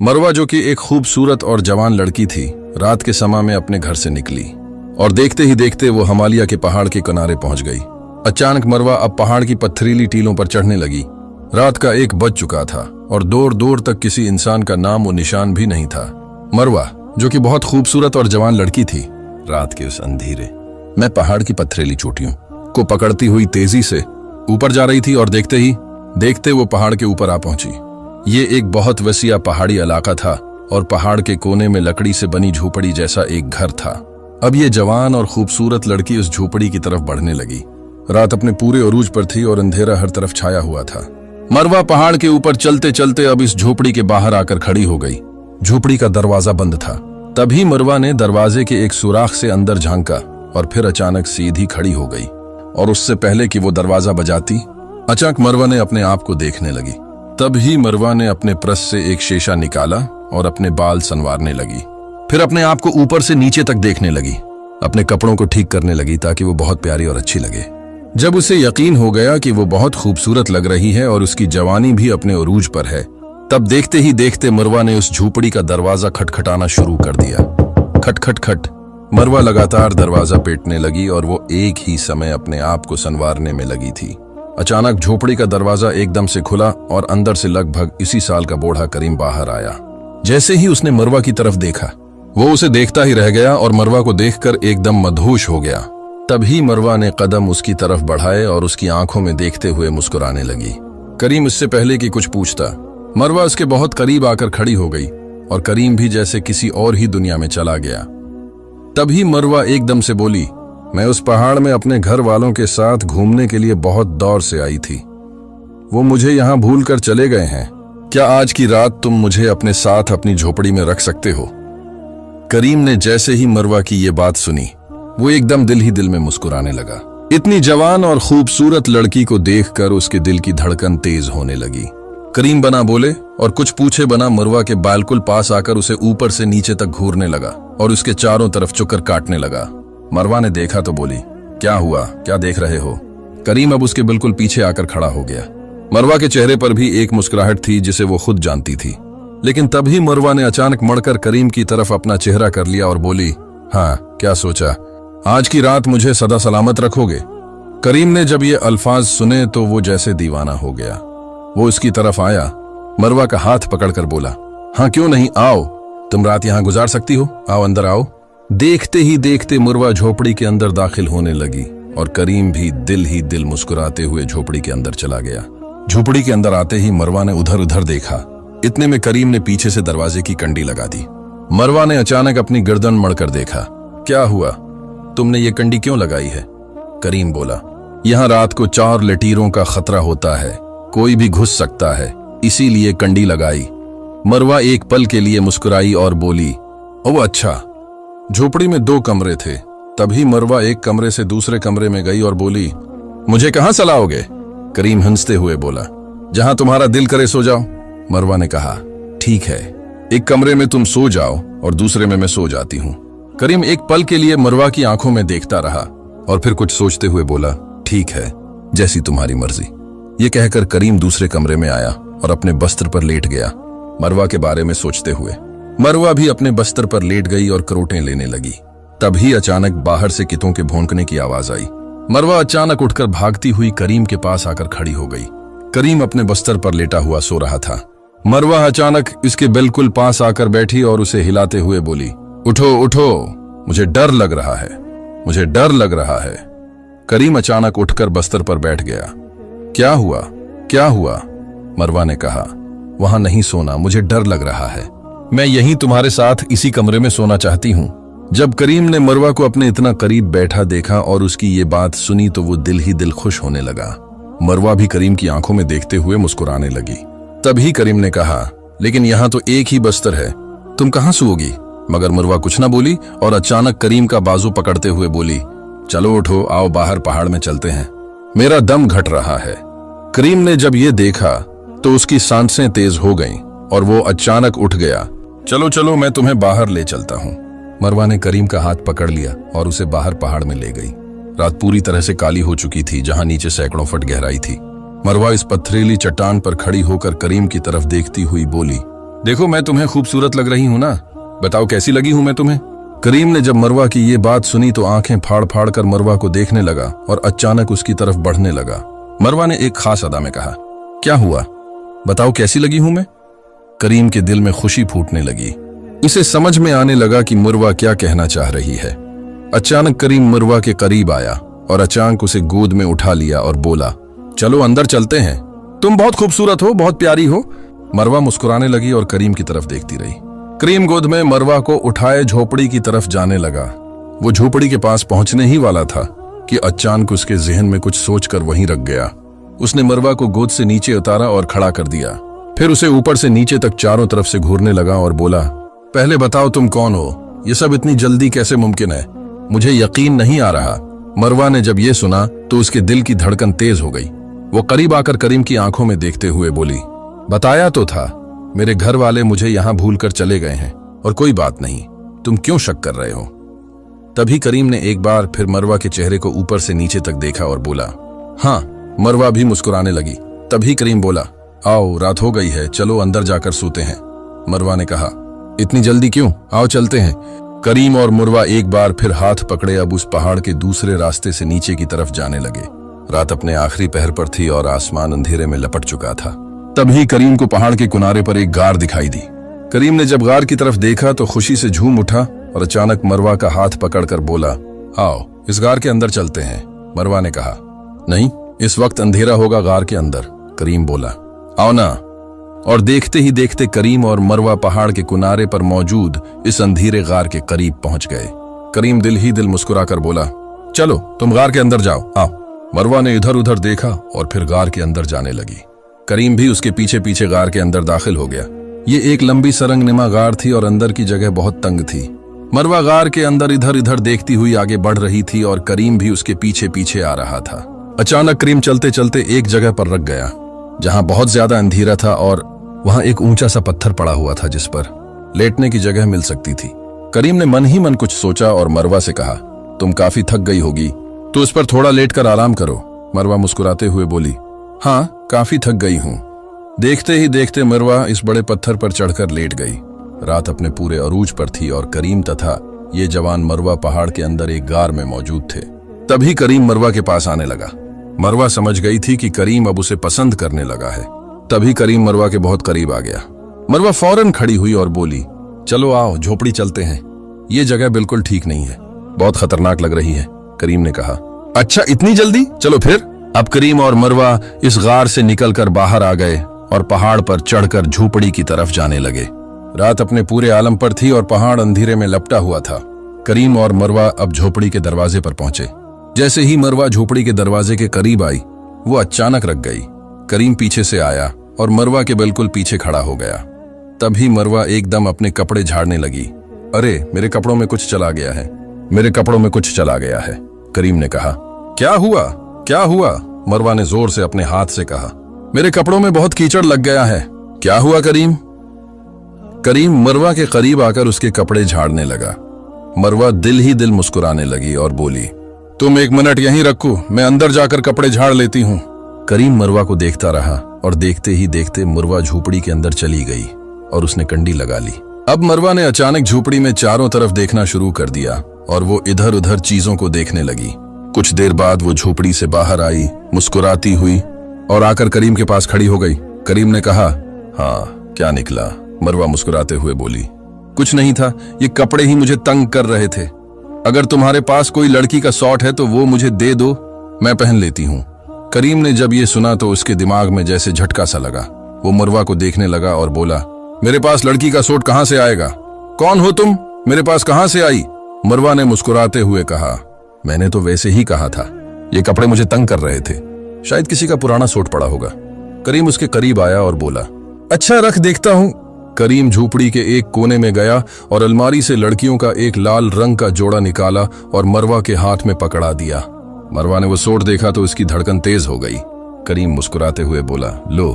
मरवा, जो कि एक खूबसूरत और जवान लड़की थी, रात के समय में अपने घर से निकली और देखते ही देखते वो हिमालय के पहाड़ के किनारे पहुंच गई। अचानक मरवा अब पहाड़ की पत्थरीली टीलों पर चढ़ने लगी। रात का 1 बज चुका था और दूर दूर तक किसी इंसान का नाम और निशान भी नहीं था। मरवा, जो कि बहुत खूबसूरत और जवान लड़की थी, रात के उस अंधेरे में पहाड़ की पत्थरीली चोटियों को पकड़ती हुई तेजी से ऊपर जा रही थी और देखते ही देखते वो पहाड़ के ऊपर आ पहुंची। ये एक बहुत वसीया पहाड़ी इलाका था और पहाड़ के कोने में लकड़ी से बनी झोपड़ी जैसा एक घर था। अब ये जवान और खूबसूरत लड़की उस झोपड़ी की तरफ बढ़ने लगी। रात अपने पूरे उरूज पर थी और अंधेरा हर तरफ छाया हुआ था। मरवा पहाड़ के ऊपर चलते चलते अब इस झोपड़ी के बाहर आकर खड़ी हो गई। झोपड़ी का दरवाजा बंद था। तभी मरवा ने दरवाजे के एक सुराख से अंदर झांका और फिर अचानक सीधी खड़ी हो गई और उससे पहले कि वो दरवाजा बजाती, अचानक मरवा ने अपने आप को देखने लगी। तभी मरवा ने अपने प्रस से एक शीशा निकाला और अपने बाल संवारने लगी। फिर अपने आप को ऊपर से नीचे तक देखने लगी। अपने कपड़ों को ठीक करने लगी ताकि वो बहुत प्यारी और अच्छी लगे। जब उसे यकीन हो गया कि वो बहुत खूबसूरत लग रही है और उसकी जवानी भी अपने उरूज पर है, तब देखते ही देखते मरवा ने उस झोपड़ी का दरवाजा खटखटाना शुरू कर दिया। खट खट खट। मरवा लगातार दरवाजा पीटने लगी और वो एक ही समय अपने आप को संवारने में लगी थी। अचानक झोपड़ी का दरवाजा एकदम से खुला और अंदर से लगभग इसी साल का बूढ़ा करीम बाहर आया। जैसे ही उसने मरवा की तरफ देखा, वो उसे देखता ही रह गया और मरवा को देखकर एकदम मदहोश हो गया। तभी मरवा ने कदम उसकी तरफ बढ़ाए और उसकी आंखों में देखते हुए मुस्कुराने लगी। करीम इससे पहले कि कुछ पूछता, मरवा उसके बहुत करीब आकर खड़ी हो गई और करीम भी जैसे किसी और ही दुनिया में चला गया। तभी मरवा एकदम से बोली, मैं उस पहाड़ में अपने घर वालों के साथ घूमने के लिए बहुत दौर से आई थी। वो मुझे यहाँ भूल कर चले गए हैं। क्या आज की रात तुम मुझे अपने साथ अपनी झोपड़ी में रख सकते हो? करीम ने जैसे ही मरवा की ये बात सुनी, वो एकदम दिल ही दिल में मुस्कुराने लगा। इतनी जवान और खूबसूरत लड़की को देखकर उसके दिल की धड़कन तेज होने लगी। करीम बना बोले और कुछ पूछे बना मरवा के बिल्कुल पास आकर उसे ऊपर से नीचे तक घूरने लगा और उसके चारों तरफ चुकर काटने लगा। मरवा ने देखा तो बोली, क्या हुआ, क्या देख रहे हो? करीम अब उसके बिल्कुल पीछे आकर खड़ा हो गया। मरवा के चेहरे पर भी एक मुस्कुराहट थी जिसे वो खुद जानती थी। लेकिन तभी मरवा ने अचानक मुड़कर करीम की तरफ अपना चेहरा कर लिया और बोली, हाँ, क्या सोचा, आज की रात मुझे सदा सलामत रखोगे? करीम ने जब ये अल्फाज सुने तो वो जैसे दीवाना हो गया। वो उसकी तरफ आया, मरवा का हाथ पकड़कर बोला, हाँ क्यों नहीं, आओ, तुम रात यहाँ गुजार सकती हो, आओ अंदर आओ। देखते ही देखते मरवा झोपड़ी के अंदर दाखिल होने लगी और करीम भी दिल ही दिल मुस्कुराते हुए झोपड़ी के अंदर चला गया। झोपड़ी के अंदर आते ही मरवा ने उधर उधर देखा। इतने में करीम ने पीछे से दरवाजे की कंडी लगा दी। मरवा ने अचानक अपनी गर्दन मड़कर देखा। क्या हुआ, तुमने ये कंडी क्यों लगाई है? करीम बोला, यहाँ रात को 4 लकीरों का खतरा होता है, कोई भी घुस सकता है, इसीलिए कंडी लगाई। मरवा एक पल के लिए मुस्कुराई और बोली, ओह अच्छा। झोपड़ी में 2 कमरे थे। तभी मरवा एक कमरे से दूसरे कमरे में गई और बोली, मुझे कहां सलाओगे? करीम हंसते हुए बोला, जहां तुम्हारा दिल करे सो जाओ। मरवा ने कहा, ठीक है, एक कमरे में तुम सो जाओ और दूसरे में मैं सो जाती हूँ। करीम एक पल के लिए मरवा की आंखों में देखता रहा और फिर कुछ सोचते हुए बोला, ठीक है, जैसी तुम्हारी मर्जी। ये कहकर करीम दूसरे कमरे में आया और अपने बस्तर पर लेट गया, मरवा के बारे में सोचते हुए। मरवा भी अपने बस्तर पर लेट गई और करोटें लेने लगी। तभी अचानक बाहर से कितों के भौंकने की आवाज आई। मरवा अचानक उठकर भागती हुई करीम के पास आकर खड़ी हो गई। करीम अपने बस्तर पर लेटा हुआ सो रहा था। मरवा अचानक इसके बिल्कुल पास आकर बैठी और उसे हिलाते हुए बोली, उठो उठो, मुझे डर लग रहा है, मुझे डर लग रहा है। करीम अचानक उठकर बस्तर पर बैठ गया। क्या हुआ, क्या हुआ? मरवा ने कहा, वहां नहीं सोना, मुझे डर लग रहा है, मैं यहीं तुम्हारे साथ इसी कमरे में सोना चाहती हूँ। जब करीम ने मरवा को अपने इतना करीब बैठा देखा और उसकी ये बात सुनी तो वो दिल ही दिल खुश होने लगा। मरवा भी करीम की आंखों में देखते हुए मुस्कुराने लगी। तभी करीम ने कहा, लेकिन यहाँ तो एक ही बस्तर है, तुम कहाँ सोओगी? मगर मरवा कुछ ना बोली और अचानक करीम का बाजू पकड़ते हुए बोली, चलो उठो, आओ बाहर पहाड़ में चलते हैं, मेरा दम घट रहा है। करीम ने जब ये देखा तो उसकी सांसें तेज हो गईं और वो अचानक उठ गया। चलो चलो, मैं तुम्हें बाहर ले चलता हूँ। मरवा ने करीम का हाथ पकड़ लिया और उसे बाहर पहाड़ में ले गई। रात पूरी तरह से काली हो चुकी थी, जहां नीचे सैकड़ों फुट गहराई थी। मरवा इस पथरीली चट्टान पर खड़ी होकर करीम की तरफ देखती हुई बोली, देखो मैं तुम्हें खूबसूरत लग रही हूं ना, बताओ कैसी लगी हूं मैं तुम्हें। करीम ने जब मरवा की ये बात सुनी तो आंखें फाड़ फाड़ कर मरवा को देखने लगा और अचानक उसकी तरफ बढ़ने लगा। मरवा ने एक खास अदा में कहा, क्या हुआ, बताओ कैसी लगी हूं मैं। करीम के दिल में खुशी फूटने लगी। इसे समझ में आने लगा कि मरवा क्या कहना चाह रही है। अचानक करीम मरवा के करीब आया और अचानक उसे गोद में उठा लिया और बोला, चलो अंदर चलते हैं, तुम बहुत खूबसूरत हो, बहुत प्यारी हो। मरवा मुस्कुराने लगी और करीम की तरफ देखती रही। करीम गोद में मरवा को उठाए झोपड़ी की तरफ जाने लगा। वो झोपड़ी के पास पहुंचने ही वाला था कि अचानक उसके जहन में कुछ सोचकर वहीं रख गया। उसने मरवा को गोद से नीचे उतारा और खड़ा कर दिया। फिर उसे ऊपर से नीचे तक चारों तरफ से घूरने लगा और बोला, पहले बताओ तुम कौन हो, ये सब इतनी जल्दी कैसे मुमकिन है, मुझे यकीन नहीं आ रहा। मरवा ने जब ये सुना तो उसके दिल की धड़कन तेज हो गई। वो करीब आकर करीम की आंखों में देखते हुए बोली, बताया तो था, मेरे घर वाले मुझे यहां भूलकर चले गए हैं और कोई बात नहीं, तुम क्यों शक कर रहे हो। तभी करीम ने एक बार फिर मरवा के चेहरे को ऊपर से नीचे तक देखा और बोला, हाँ। मरवा भी मुस्कुराने लगी। तभी करीम बोला, आओ रात हो गई है, चलो अंदर जाकर सोते हैं। मरवा ने कहा, इतनी जल्दी क्यों, आओ चलते हैं। करीम और मरवा एक बार फिर हाथ पकड़े अब उस पहाड़ के दूसरे रास्ते से नीचे की तरफ जाने लगे। रात अपने आखिरी पहर पर थी और आसमान अंधेरे में लपट चुका था। तभी करीम को पहाड़ के किनारे पर एक गार दिखाई दी। करीम ने जब गार की तरफ देखा तो खुशी से झूम उठा और अचानक मरवा का हाथ पकड़कर बोला, आओ इस गार के अंदर चलते हैं। मरवा ने कहा, नहीं, इस वक्त अंधेरा होगा गार के अंदर। करीम बोला, आओ ना। और देखते ही देखते करीम और मरवा पहाड़ के किनारे पर मौजूद इस अंधेरे गार के करीब पहुंच गए। करीम दिल ही दिल मुस्कुराकर बोला, चलो तुम गार के अंदर जाओ, आओ। मरवा ने इधर उधर देखा और फिर गार के अंदर जाने लगी। करीम भी उसके पीछे पीछे गार के अंदर दाखिल हो गया। ये एक लंबी सरंगनुमा गार थी और अंदर की जगह बहुत तंग थी। मरवा गार के अंदर इधर इधर देखती हुई आगे बढ़ रही थी और करीम भी उसके पीछे पीछे आ रहा था। अचानक करीम चलते चलते एक जगह पर रुक गया जहां बहुत ज्यादा अंधेरा था और वहां एक ऊंचा सा पत्थर पड़ा हुआ था जिस पर लेटने की जगह मिल सकती थी। करीम ने मन ही मन कुछ सोचा और मरवा से कहा, तुम काफी थक गई होगी तो उस पर थोड़ा लेटकर आराम करो। मरवा मुस्कुराते हुए बोली, हाँ काफी थक गई हूं। देखते ही देखते मरवा इस बड़े पत्थर पर चढ़कर लेट गई। रात अपने पूरे अरूज पर थी और करीम तथा ये जवान मरवा पहाड़ के अंदर एक गार में मौजूद थे। तभी करीम मरवा के पास आने लगा। मरवा समझ गई थी कि करीम अब उसे पसंद करने लगा है। तभी करीम मरवा के बहुत करीब आ गया। मरवा फौरन खड़ी हुई और बोली, चलो आओ झोपड़ी चलते हैं, ये जगह बिल्कुल ठीक नहीं है, बहुत खतरनाक लग रही है। करीम ने कहा, अच्छा इतनी जल्दी, चलो फिर। अब करीम और मरवा इस गार से निकलकर बाहर आ गए और पहाड़ पर चढ़कर झोपड़ी की तरफ जाने लगे। रात अपने पूरे आलम पर थी और पहाड़ अंधेरे में लपटा हुआ था। करीम और मरवा अब झोपड़ी के दरवाजे पर पहुंचे। जैसे ही मरवा झोपड़ी के दरवाजे के करीब आई, वो अचानक रुक गई। करीम पीछे से आया और मरवा के बिल्कुल पीछे खड़ा हो गया। तभी मरवा एकदम अपने कपड़े झाड़ने लगी। अरे मेरे कपड़ों में कुछ चला गया है, मेरे कपड़ों में कुछ चला गया है। करीम ने कहा, क्या हुआ, क्या हुआ? मरवा ने जोर से अपने हाथ से कहा, मेरे कपड़ों में बहुत कीचड़ लग गया है। क्या हुआ करीम? करीम मरवा के करीब आकर उसके कपड़े झाड़ने लगा। मरवा दिल ही दिल मुस्कुराने लगी और बोली, तुम एक मिनट यहीं रखो, मैं अंदर जाकर कपड़े झाड़ लेती हूँ। करीम मरवा को देखता रहा और देखते ही देखते मरवा झोपड़ी के अंदर चली गई और उसने कंडी लगा ली। अब मरवा ने अचानक झोपड़ी में चारों तरफ देखना शुरू कर दिया और वो इधर उधर चीजों को देखने लगी। कुछ देर बाद वो झोपड़ी से बाहर आई, मुस्कुराती हुई, और आकर करीम के पास खड़ी हो गई। करीम ने कहा, हाँ क्या निकला? मरवा मुस्कुराते हुए बोली, कुछ नहीं था, ये कपड़े ही मुझे तंग कर रहे थे। अगर तुम्हारे पास कोई लड़की का शॉर्ट है तो वो मुझे दे दो, मैं पहन लेती हूँ। करीम ने जब ये सुना तो उसके दिमाग में जैसे झटका सा लगा। वो मरवा को देखने लगा और बोला, मेरे पास लड़की का सूट कहां से आएगा? कौन हो तुम? मेरे पास कहां से आई? मरवा ने मुस्कुराते हुए कहा, मैंने तो वैसे ही कहा था, ये कपड़े मुझे तंग कर रहे थे, शायद किसी का पुराना सूट पड़ा होगा। करीम उसके करीब आया और बोला, अच्छा रख देखता हूं। करीम झोपड़ी के एक कोने में गया और अलमारी से लड़कियों का एक लाल रंग का जोड़ा निकाला और मरवा के हाथ में पकड़ा दिया। मरवा ने वो सूट देखा तो उसकी धड़कन तेज हो गई। करीम मुस्कुराते हुए बोला, लो,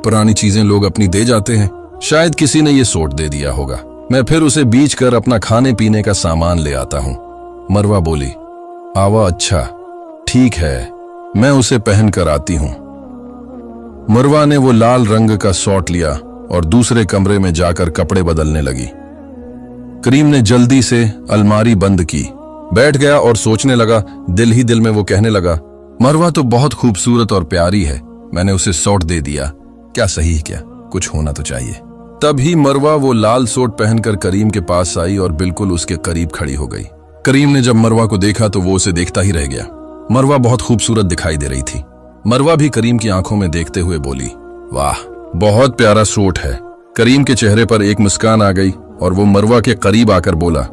पुरानी चीजें लोग अपनी दे जाते हैं, शायद किसी ने ये सूट दे दिया होगा, मैं फिर उसे बीच कर अपना खाने पीने का सामान ले आता हूं। मरवा बोली, आवा अच्छा ठीक है, मैं उसे पहन कर आती हूं। मरवा ने वो लाल रंग का सूट लिया और दूसरे कमरे में जाकर कपड़े बदलने लगी। करीम ने जल्दी से अलमारी बंद की, बैठ गया और सोचने लगा। दिल ही दिल में वो कहने लगा, मरवा तो बहुत खूबसूरत और प्यारी है, मैंने उसे सूट दे दिया, क्या सही क्या, कुछ होना तो चाहिए। तभी मरवा वो लाल सूट पहनकर करीम के पास आई और बिल्कुल उसके करीब खड़ी हो गई। करीम ने जब मरवा को देखा तो वो उसे देखता ही रह गया। मरवा बहुत खूबसूरत दिखाई दे रही थी। मरवा भी करीम की आंखों में देखते हुए बोली, वाह, बहुत प्यारा सूट है। करीम के चेहरे पर एक मुस्कान आ गई और वो मरवा के करीब आकर बोला,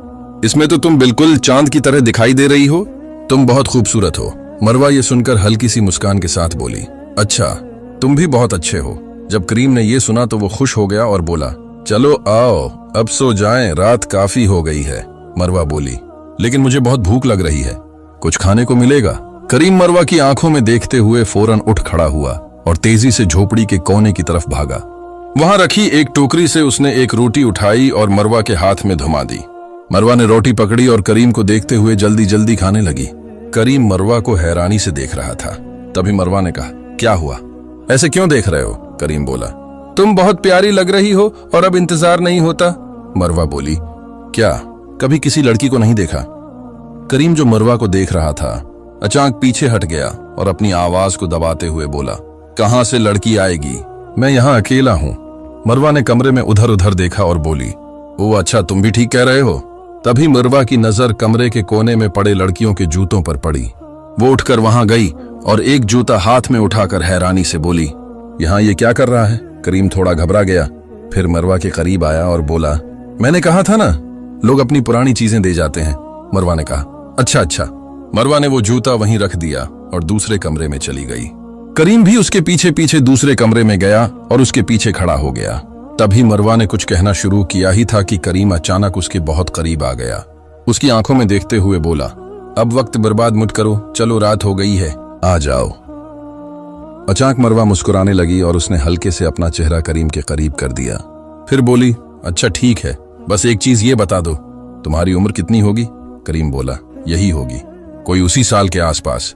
इसमें तो तुम बिल्कुल चांद की तरह दिखाई दे रही हो, तुम बहुत खूबसूरत हो। मरवा ये सुनकर हल्की सी मुस्कान के साथ बोली, अच्छा, तुम भी बहुत अच्छे हो। जब करीम ने ये सुना तो वो खुश हो गया और बोला, चलो आओ अब सो जाएं, रात काफी हो गई है। मरवा बोली, लेकिन मुझे बहुत भूख लग रही है, कुछ खाने को मिलेगा? करीम मरवा की आंखों में देखते हुए फौरन उठ खड़ा हुआ और तेजी से झोपड़ी के कोने की तरफ भागा। वहां रखी एक टोकरी से उसने एक रोटी उठाई और मरवा के हाथ में थमा दी। मरवा ने रोटी पकड़ी और करीम को देखते हुए जल्दी जल्दी खाने लगी। करीम मरवा को हैरानी से देख रहा था। तभी मरवा ने कहा, क्या हुआ, ऐसे क्यों देख रहे हो? करीम बोला, तुम बहुत प्यारी लग रही हो और अब इंतजार नहीं होता। मरवा बोली, क्या कभी किसी लड़की को नहीं देखा? करीम जो मरवा को देख रहा था अचानक पीछे हट गया और अपनी आवाज को दबाते हुए बोला, कहां से लड़की आएगी, मैं यहां अकेला हूं। मरवा ने कमरे में उधर उधर देखा और बोली, ओ अच्छा, तुम भी ठीक कह रहे हो। तभी मरवा की नजर कमरे के कोने में पड़े लड़कियों के जूतों पर पड़ी। वो उठकर वहां गई और एक जूता हाथ में उठाकर हैरानी से बोली, यहां ये क्या कर रहा है? करीम थोड़ा घबरा गया, फिर मरवा के करीब आया और बोला, मैंने कहा था ना, लोग अपनी पुरानी चीजें दे जाते हैं। मरवा ने कहा, अच्छा अच्छा। मरवा ने वो जूता वहीं रख दिया और दूसरे कमरे में चली गई। करीम भी उसके पीछे पीछे दूसरे कमरे में गया और उसके पीछे खड़ा हो गया। तभी मरवा ने कुछ कहना शुरू किया ही था कि करीम अचानक उसके बहुत करीब आ गया। उसकी आंखों में देखते हुए बोला, अब वक्त बर्बाद मत करो, चलो रात हो गई है, आ जाओ। अचानक मरवा मुस्कुराने लगी और उसने हल्के से अपना चेहरा करीम के करीब कर दिया। फिर बोली, अच्छा ठीक है, बस एक चीज ये बता दो, तुम्हारी उम्र कितनी होगी? करीम बोला, यही होगी, कोई उसी साल के आसपास।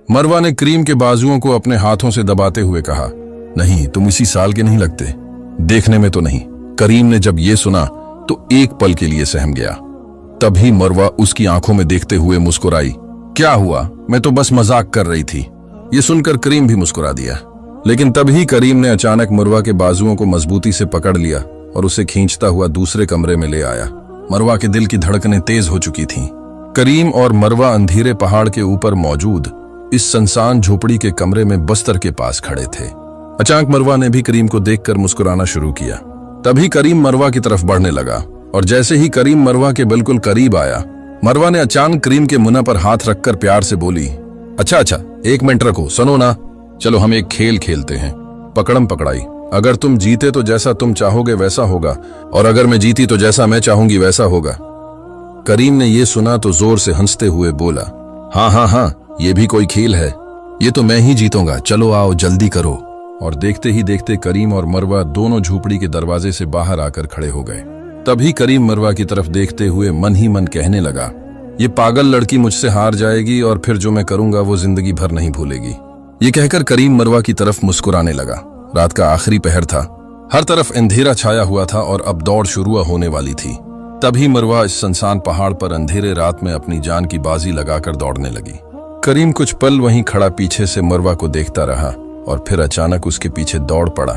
मरवा ने करीम के बाजुओं को अपने हाथों से दबाते हुए कहा, नहीं, तुम इसी साल के नहीं लगते, देखने में तो नहीं। करीम ने जब ये सुना तो एक पल के लिए सहम गया। तभी मरवा उसकी आंखों में देखते हुए मुस्कुराई, क्या हुआ, मैं तो बस मजाक कर रही थी। ये सुनकर करीम भी मुस्कुरा दिया। लेकिन तभी करीम ने अचानक मरवा के बाजुओं को मजबूती से पकड़ लिया और उसे खींचता हुआ दूसरे कमरे में ले आया। मरवा के दिल की धड़कनें तेज हो चुकी थीं। करीम और मरवा अंधेरे पहाड़ के ऊपर मौजूद इस सुनसान झोपड़ी के कमरे में बस्तर के पास खड़े थे। अचानक मरवा ने भी करीम को देखकर मुस्कुराना शुरू किया। तभी करीम मरवा की तरफ बढ़ने लगा और जैसे ही करीम मरवा के बिल्कुल करीब आया, मरवा ने अचानक करीम के मुंह पर हाथ रखकर प्यार से बोली, अच्छा अच्छा, एक मिनट रखो, सुनो ना, चलो हम एक खेल खेलते हैं, पकड़म पकड़ाई। अगर तुम जीते तो जैसा तुम चाहोगे वैसा होगा, और अगर मैं जीती तो जैसा मैं चाहूंगी वैसा होगा। करीम ने यह सुना तो जोर से हंसते हुए बोला, हाँ हाँ हाँ, ये भी कोई खेल है, ये तो मैं ही जीतूंगा, चलो आओ जल्दी करो। और देखते ही देखते करीम और मरवा दोनों झोपड़ी के दरवाजे से बाहर आकर खड़े हो गए। तभी करीम मरवा की तरफ देखते हुए मन ही मन कहने लगा, ये पागल लड़की मुझसे हार जाएगी और फिर जो मैं करूंगा वो जिंदगी भर नहीं भूलेगी। ये कहकर करीम मरवा की तरफ मुस्कुराने लगा। रात का आखिरी पहर था, हर तरफ अंधेरा छाया हुआ था और अब दौड़ शुरू होने वाली थी। तभी मरवा इस सुनसान पहाड़ पर अंधेरे रात में अपनी जान की बाजी लगाकर दौड़ने लगी। करीम कुछ पल वहीं खड़ा पीछे से मरवा को देखता रहा और फिर अचानक उसके पीछे दौड़ पड़ा।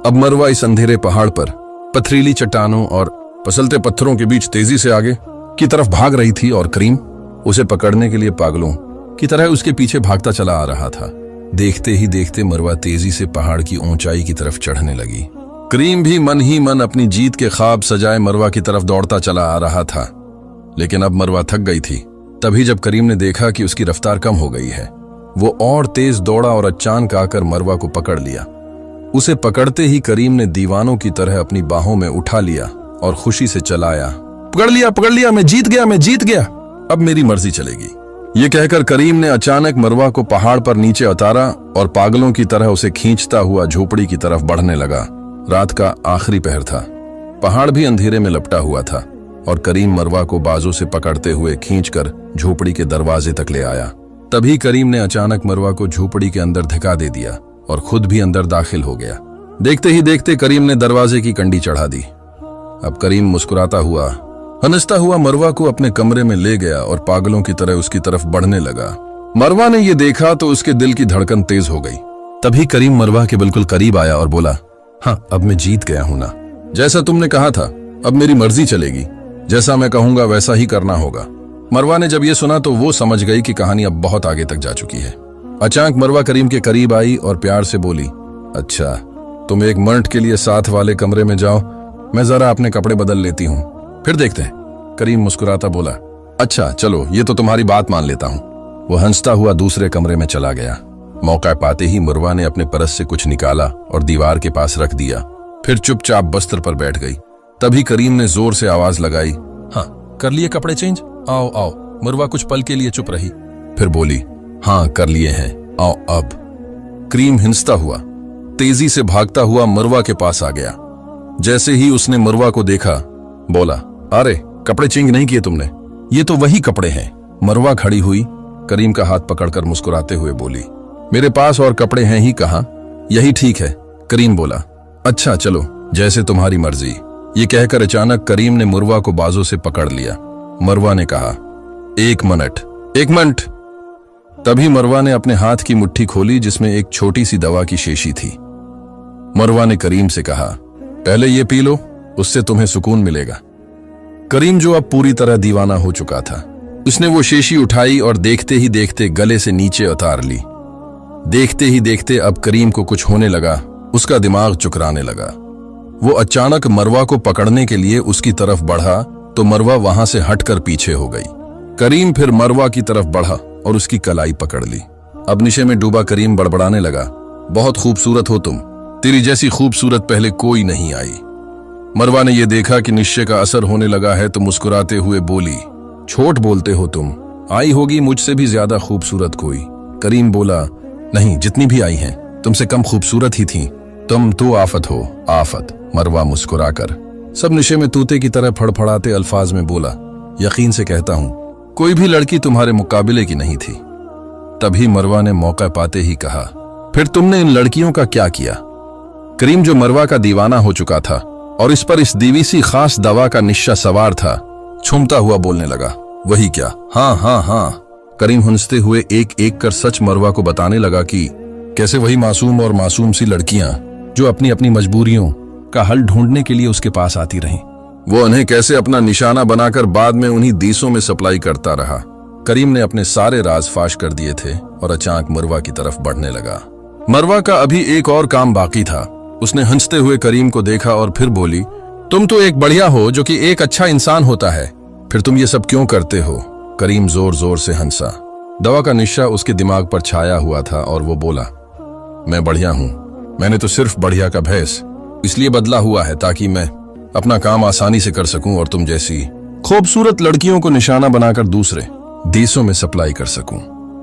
अब मरवा इस अंधेरे पहाड़ पर पथरीली चट्टानों और पसलते पत्थरों के बीच तेजी से आगे की तरफ भाग रही थी और करीम उसे पकड़ने के लिए पागलों की तरह उसके पीछे भागता चला आ रहा था। देखते ही देखते मरवा तेजी से पहाड़ की ऊंचाई की तरफ चढ़ने लगी। करीम भी मन ही मन अपनी जीत के ख्वाब सजाए मरवा की तरफ दौड़ता चला आ रहा था, लेकिन अब मरवा थक गई थी। तभी जब करीम ने देखा कि उसकी रफ्तार कम हो गई है, वो और तेज दौड़ा और अचानक आकर मरवा को पकड़ लिया। उसे पकड़ते ही करीम ने दीवानों की तरह अपनी बाहों में उठा लिया और खुशी से चलाया, पकड़ लिया, मैं जीत गया, अब मेरी मर्जी चलेगी। ये कहकर करीम ने अचानक मरवा को पहाड़ पर नीचे उतारा और पागलों की तरह उसे खींचता हुआ झोपड़ी की तरफ बढ़ने लगा। रात का आखिरी पहर था, पहाड़ भी अंधेरे में लपटा हुआ था और करीम मरवा को बाजू से पकड़ते हुए खींचकर झोपड़ी के दरवाजे तक ले आया। तभी करीम ने अचानक मरवा को झोपड़ी के अंदर धक्का दे दिया और खुद भी अंदर दाखिल हो गया। देखते ही देखते करीम ने दरवाजे की कंडी चढ़ा दी। अब करीम मुस्कुराता हुआ, हंसता हुआ मरवा को अपने कमरे में ले गया और पागलों की तरह उसकी तरफ बढ़ने लगा। मरवा ने यह देखा तो उसके दिल की धड़कन तेज हो गई। तभी करीम मरवा के बिल्कुल करीब आया और बोला, हाँ, अब मैं जीत गया हूं ना। जैसा तुमने कहा था, अब मेरी मर्जी चलेगी। जैसा मैं कहूंगा वैसा ही करना होगा। मरवा ने जब यह सुना तो वो समझ गई कि कहानी अब बहुत आगे तक जा चुकी है। अचानक मरवा करीम के करीब आई और प्यार से बोली, अच्छा, तुम 1 मिनट के लिए साथ वाले कमरे में जाओ, मैं जरा अपने कपड़े बदल लेती हूँ, फिर देखते हैं। करीम मुस्कुराता बोला, अच्छा चलो, ये तो तुम्हारी बात मान लेता हूँ। वो हंसता हुआ दूसरे कमरे में चला गया। मौका पाते ही मरवा ने अपने परस से कुछ निकाला और दीवार के पास रख दिया, फिर चुपचाप बस्तर पर बैठ गई। तभी करीम ने जोर से आवाज लगाई, हाँ, कर लिए कपड़े चेंज? आओ आओ। मरवा कुछ पल के लिए चुप रही, फिर बोली, हाँ, कर लिए हैं, आओ अब। करीम हिंसता हुआ तेजी से भागता हुआ मरवा के पास आ गया। जैसे ही उसने मरवा को देखा, बोला, अरे, कपड़े चेंज नहीं किए तुमने? ये तो वही कपड़े हैं। मरवा खड़ी हुई, करीम का हाथ पकड़कर मुस्कुराते हुए बोली, मेरे पास और कपड़े हैं ही कहां, यही ठीक है। करीम बोला, अच्छा चलो, जैसे तुम्हारी मर्जी। ये कहकर अचानक करीम ने मरवा को बाजों से पकड़ लिया। मरवा ने कहा, 1 मिनट, 1 मिनट। तभी मरवा ने अपने हाथ की मुट्ठी खोली जिसमें एक छोटी सी दवा की शीशी थी। मरवा ने करीम से कहा, पहले ये पी लो, उससे तुम्हें सुकून मिलेगा। करीम, जो अब पूरी तरह दीवाना हो चुका था, उसने वो शीशी उठाई और देखते ही देखते गले से नीचे उतार ली। देखते ही देखते अब करीम को कुछ होने लगा, उसका दिमाग चुकराने लगा। वो अचानक मरवा को पकड़ने के लिए उसकी तरफ बढ़ा तो मरवा वहां से हटकर पीछे हो गई। करीम फिर मरवा की तरफ बढ़ा और उसकी कलाई पकड़ ली। अब नशे में डूबा करीम बड़बड़ाने लगा, बहुत खूबसूरत हो तुम, तेरी जैसी खूबसूरत पहले कोई नहीं आई। मरवा ने यह देखा कि निश्चय का असर होने लगा है तो मुस्कुराते हुए बोली, छोट बोलते हो तुम, आई होगी मुझसे भी ज्यादा खूबसूरत कोई। करीम बोला, नहीं, जितनी भी आई हैं तुमसे कम खूबसूरत ही थीं, तुम तो आफत हो, आफत। मरवा मुस्कुराकर सब नशे में तूते की तरह फड़फड़ाते अल्फाज में बोला, यकीन से कहता हूं कोई भी लड़की तुम्हारे मुकाबले की नहीं थी। तभी मरवा ने मौका पाते ही कहा, फिर तुमने इन लड़कियों का क्या किया? करीम, जो मरवा का दीवाना हो चुका था और इस पर इस दीवीसी खास दवा का निश्चा सवार था, छूमता हुआ बोलने लगा, वही क्या, हाँ हाँ हाँ। करीम हंसते हुए एक एक कर सच मरवा को बताने लगा कि कैसे वही मासूम और मासूम सी लड़कियां जो अपनी अपनी मजबूरियों का हल ढूंढने के लिए उसके पास आती रहीं, वो उन्हें कैसे अपना निशाना बनाकर बाद में उन्हीं देशों में सप्लाई करता रहा। करीम ने अपने सारे राज फाश कर दिए थे और अचानक मरवा की तरफ बढ़ने लगा। मरवा का अभी एक और काम बाकी था। उसने हंसते हुए करीम को देखा और फिर बोली, तुम तो एक बढ़िया हो जो कि एक अच्छा इंसान होता है, फिर तुम ये सब क्यों करते हो? करीम जोर जोर से हंसा। दवा का निशा उसके दिमाग पर छाया हुआ था और वो बोला, मैं बढ़िया हूं, मैंने तो सिर्फ बढ़िया का भैंस इसलिए बदला हुआ है ताकि मैं अपना काम आसानी से कर सकूं और तुम जैसी खूबसूरत लड़कियों को निशाना बनाकर दूसरे देशों में सप्लाई कर सकूं।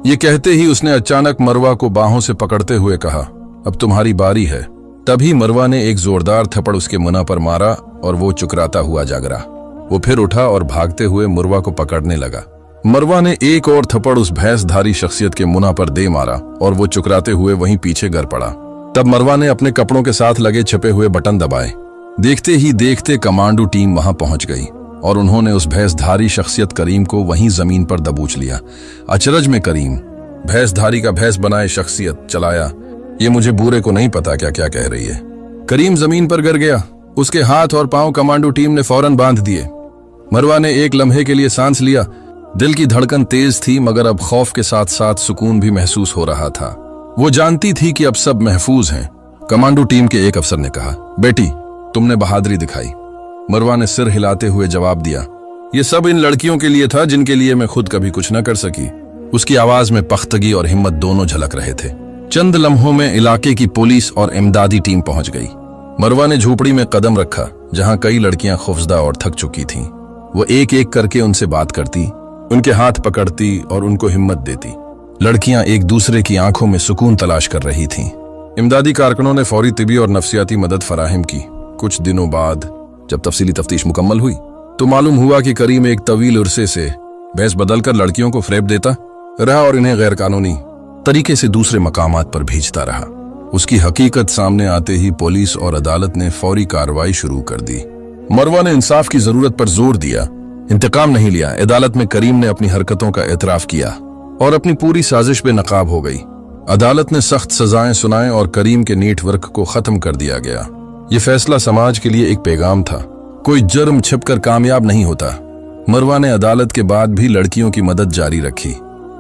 ये कहते ही उसने अचानक मरवा को बाहों से पकड़ते हुए कहा, अब तुम्हारी बारी है। तभी मरवा ने एक जोरदार थप्पड़ उसके मुंह पर मारा और वो चुकराता हुआ जागरा। वो फिर उठा और भागते हुए मरवा को पकड़ने लगा। मरवा ने एक और थप्पड़ उस भैंसधारी शख्सियत के मुंह पर दे मारा और वो चुकराते हुए वहीं पीछे गिर पड़ा। तब मरवा ने अपने कपड़ों के साथ लगे छपे हुए बटन दबाए। देखते ही देखते कमांडो टीम वहां पहुंच गई और उन्होंने उस भैंसधारी शख्सियत करीम को वहीं जमीन पर दबोच लिया। अचरज में करीम, भैंसधारी का भैंस बनाए शख्सियत चलाया, ये मुझे बूरे को नहीं पता क्या क्या कह रही है। करीम जमीन पर गिर गया। उसके हाथ और पांव कमांडो टीम ने फौरन बांध दिए। मरवा ने एक लम्हे के लिए सांस लिया। दिल की धड़कन तेज थी मगर अब खौफ के साथ साथ सुकून भी महसूस हो रहा था। वो जानती थी कि अब सब महफूज हैं। कमांडो टीम के एक अफसर ने कहा, बेटी, तुमने बहादुरी दिखाई। मरवा ने सिर हिलाते हुए जवाब दिया, ये सब इन लड़कियों के लिए था जिनके लिए मैं खुद कभी कुछ न कर सकी। उसकी आवाज में पख्तगी और हिम्मत दोनों झलक रहे थे। चंद लम्हों में इलाके की पुलिस और इमदादी टीम पहुंच गई। मरवा ने झोपड़ी में कदम रखा जहां कई लड़कियां खौफजदा और थक चुकी थीं। वो एक एक करके उनसे बात करती, उनके हाथ पकड़ती और उनको हिम्मत देती। लड़कियां एक दूसरे की आंखों में सुकून तलाश कर रही थीं। इमदादी कारकुनों ने फौरी तिबी और नफ्सियाती मदद फराहम की। कुछ दिनों बाद जब तफसीली तफ्तीश मुकम्मल हुई तो मालूम हुआ कि करीम एक तवील उर्से से भैंस बदलकर लड़कियों को फ्रेब देता रहा और इन्हें गैर कानूनी तरीके से दूसरे मकामात पर भेजता रहा। उसकी हकीकत सामने आते ही पुलिस और अदालत ने फौरी कार्रवाई शुरू कर दी। मरवा ने इंसाफ की जरूरत पर जोर दिया, इंतकाम नहीं लिया। अदालत में करीम ने अपनी हरकतों का एतराफ किया और अपनी पूरी साजिश बेनकाब हो गई। अदालत ने सख्त सजाएं सुनाए और करीम के नेटवर्क को खत्म कर दिया गया। ये फैसला समाज के लिए एक पैगाम था, कोई जुर्म छिपकर कामयाब नहीं होता। मरवा ने अदालत के बाद भी लड़कियों की मदद जारी रखी।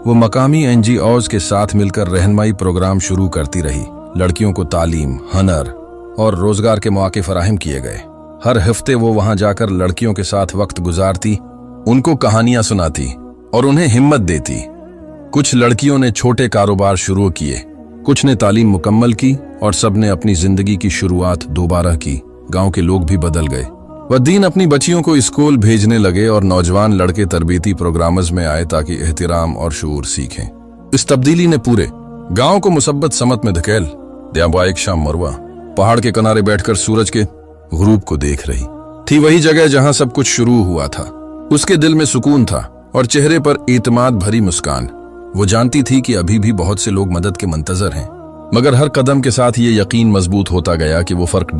वो मकामी NGOs के साथ मिलकर रहनुमाई प्रोग्राम शुरू करती रही। लड़कियों को तालीम, हनर और रोजगार के मौके फराहम किए गए। हर हफ्ते वो वहां जाकर लड़कियों के साथ वक्त गुजारती, उनको कहानियां सुनाती और उन्हें हिम्मत देती। कुछ लड़कियों ने छोटे कारोबार शुरू किए, कुछ ने तालीम मुकम्मल की और सब ने अपनी जिंदगी की शुरुआत दोबारा की। गांव के लोग भी बदल गए। वद्दीन अपनी बच्चियों को स्कूल भेजने लगे और नौजवान लड़के तरबीती प्रोग्राम्स में आए ताकि एहतिराम और शऊर सीखें। इस तब्दीली ने पूरे गांव को मुसब्बत समत में धकेल दिया। एक शाम मरवा पहाड़ के किनारे बैठकर सूरज के गुरूब को देख रही थी। वही जगह जहां सब कुछ शुरू हुआ था। उसके दिल में सुकून था और चेहरे पर एतमाद भरी मुस्कान। वो जानती थी कि अभी भी बहुत से लोग मदद के मंतजर हैं, मगर हर कदम के साथ ये यकीन मजबूत होता गया कि वो फर्क